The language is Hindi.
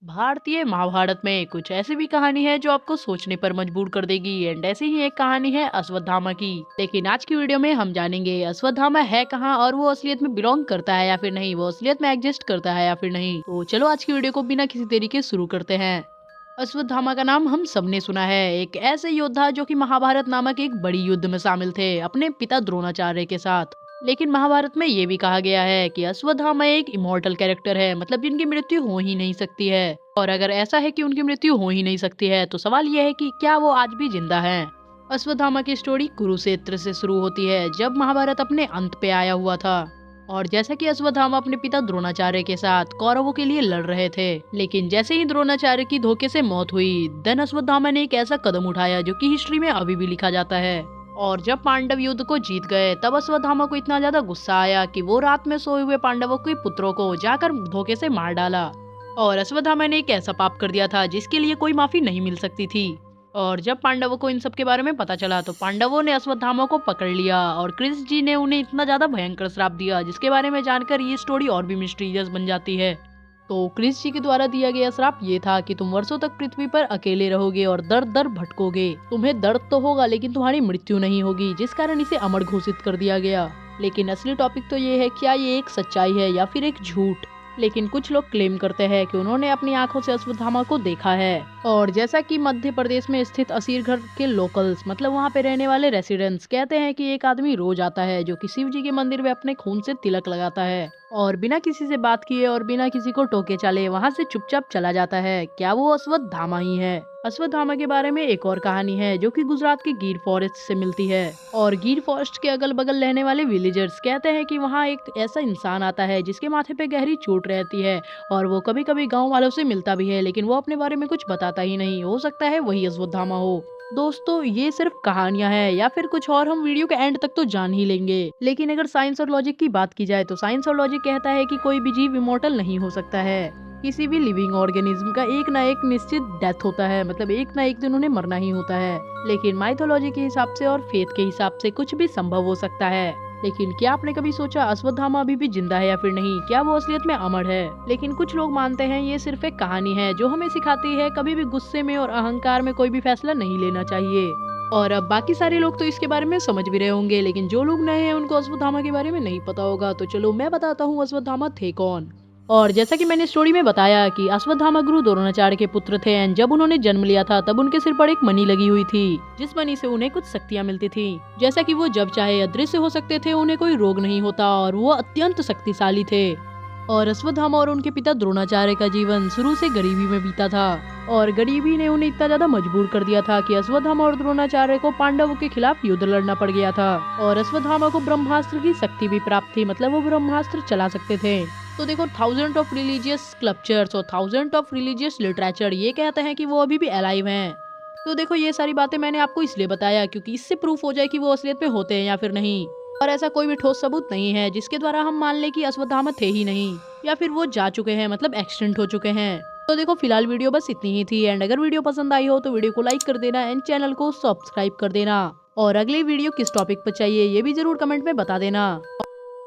भारतीय महाभारत में कुछ ऐसी भी कहानी है जो आपको सोचने पर मजबूर कर देगी। एंड ऐसी ही एक कहानी है अश्वत्थामा की। लेकिन आज की वीडियो में हम जानेंगे अश्वत्थामा है कहाँ और वो असलियत में बिलोंग करता है या फिर नहीं, वो असलियत में एग्जिस्ट करता है या फिर नहीं। तो चलो आज की वीडियो को बिना किसी देरी के शुरू करते हैं। अश्वत्थामा का नाम हम सबने सुना है, एक ऐसे योद्धा जो कि महाभारत नामक एक बड़ी युद्ध में शामिल थे अपने पिता द्रोणाचार्य के साथ। लेकिन महाभारत में ये भी कहा गया है कि अश्वत्थामा एक इमोर्टल कैरेक्टर है, मतलब जिनकी मृत्यु हो ही नहीं सकती है। और अगर ऐसा है कि उनकी मृत्यु हो ही नहीं सकती है तो सवाल यह है कि क्या वो आज भी जिंदा हैं? अश्वत्थामा की स्टोरी कुरुक्षेत्र से शुरू होती है, जब महाभारत अपने अंत पे आया हुआ था। और जैसा कि अश्वत्थामा अपने पिता द्रोणाचार्य के साथ कौरवों के लिए लड़ रहे थे, लेकिन जैसे ही द्रोणाचार्य की धोखे से मौत हुई, देन अश्वत्थामा ने एक ऐसा कदम उठाया जो कि हिस्ट्री में अभी भी लिखा जाता है। और जब पांडव युद्ध को जीत गए, तब अश्वत्थामा को इतना ज्यादा गुस्सा आया कि वो रात में सोए हुए पांडवों के पुत्रों को जाकर धोखे से मार डाला। और अश्वत्थामा ने एक ऐसा पाप कर दिया था जिसके लिए कोई माफी नहीं मिल सकती थी। और जब पांडवों को इन सब के बारे में पता चला तो पांडवों ने अश्वत्थामा को पकड़ लिया और कृष्ण जी ने उन्हें इतना ज्यादा भयंकर श्राप दिया, जिसके बारे में जानकर ये स्टोरी और भी मिस्टीरियस बन जाती है। तो कृष्ण जी के द्वारा दिया गया श्राप ये था कि तुम वर्षों तक पृथ्वी पर अकेले रहोगे और दर दर भटकोगे। तुम्हें दर्द तो होगा लेकिन तुम्हारी मृत्यु नहीं होगी, जिस कारण इसे अमर घोषित कर दिया गया। लेकिन असली टॉपिक तो ये है, क्या ये एक सच्चाई है या फिर एक झूठ। लेकिन कुछ लोग क्लेम करते हैं कि उन्होंने अपनी आंखों से अश्वत्थामा को देखा है। और जैसा कि मध्य प्रदेश में स्थित असीरगढ़ के लोकल्स, मतलब वहाँ पे रहने वाले रेसिडेंट्स कहते हैं कि एक आदमी रोज आता है जो कि शिव जी के मंदिर में अपने खून से तिलक लगाता है और बिना किसी से बात किए और बिना किसी को टोके चाले वहाँ से चुपचाप चला जाता है। क्या वो अश्वत्थामा ही है? अश्वत्थामा के बारे में एक और कहानी है जो कि गुजरात के गिर फॉरेस्ट से मिलती है। और गिर फॉरेस्ट के अगल बगल रहने वाले विलेजर्स कहते हैं कि वहाँ एक ऐसा इंसान आता है जिसके माथे पे गहरी चोट रहती है और वो कभी कभी गांव वालों से मिलता भी है, लेकिन वो अपने बारे में कुछ बताता ही नहीं। हो सकता है वही अश्वत्थामा हो। दोस्तों, ये सिर्फ कहानियां हैं या फिर कुछ और, हम वीडियो के एंड तक तो जान ही लेंगे। लेकिन अगर साइंस और लॉजिक की बात की जाए तो साइंस और लॉजिक कहता है कि कोई भी जीव इमोर्टल नहीं हो सकता है। किसी भी लिविंग ऑर्गेनिज्म का एक ना एक निश्चित डेथ होता है, मतलब एक ना एक दिन उन्हें मरना ही होता है। लेकिन माइथोलॉजी के हिसाब से और फेथ के हिसाब से कुछ भी संभव हो सकता है। लेकिन क्या आपने कभी सोचा अश्वत्थामा अभी भी जिंदा है या फिर नहीं? क्या वो असलियत में अमर है? लेकिन कुछ लोग मानते हैं ये सिर्फ एक कहानी है जो हमें सिखाती है कभी भी गुस्से में और अहंकार में कोई भी फैसला नहीं लेना चाहिए। और अब बाकी सारे लोग तो इसके बारे में समझ भी रहे होंगे, लेकिन जो लोग नए हैं उनको अश्वत्थामा के बारे में नहीं पता होगा। तो चलो मैं बताता हूँ अश्वत्थामा थे कौन। और जैसा कि मैंने स्टोरी में बताया कि अश्वत्थामा गुरु द्रोणाचार्य के पुत्र थे एंड जब उन्होंने जन्म लिया था तब उनके सिर पर एक मणि लगी हुई थी, जिस मणि से उन्हें कुछ शक्तियां मिलती थी। जैसा कि वो जब चाहे अदृश्य हो सकते थे, उन्हें कोई रोग नहीं होता और वो अत्यंत शक्तिशाली थे। और अश्वत्थामा और उनके पिता द्रोणाचार्य का जीवन शुरू से गरीबी में बीता था और गरीबी ने उन्हें इतना ज्यादा मजबूर कर दिया था कि अश्वत्थामा और द्रोणाचार्य को पांडवों के खिलाफ युद्ध लड़ना पड़ गया था। और अश्वत्थामा को ब्रह्मास्त्र की शक्ति भी प्राप्त थी, मतलब वो ब्रह्मास्त्र चला सकते थे। तो देखो, थाउजेंड ऑफ रिलीजियस स्कल्पचर्स और थाउजेंड ऑफ रिलीजियस लिटरेचर ये कहते हैं कि वो अभी भी अलाइव हैं। तो देखो, ये सारी बातें मैंने आपको इसलिए बताया क्योंकि इससे प्रूफ हो जाए कि वो असलियत में होते हैं या फिर नहीं। और ऐसा कोई भी ठोस सबूत नहीं है जिसके द्वारा हम मान ले कि अश्वत्थामा थे ही नहीं या फिर वो जा चुके हैं, मतलब एक्सटेंट हो चुके हैं। तो देखो, फिलहाल वीडियो बस इतनी ही थी। एंड अगर वीडियो पसंद आई हो तो वीडियो को लाइक कर देना एंड चैनल को सब्सक्राइब कर देना। और अगली वीडियो किस टॉपिक पर चाहिए ये भी जरूर कमेंट में बता देना।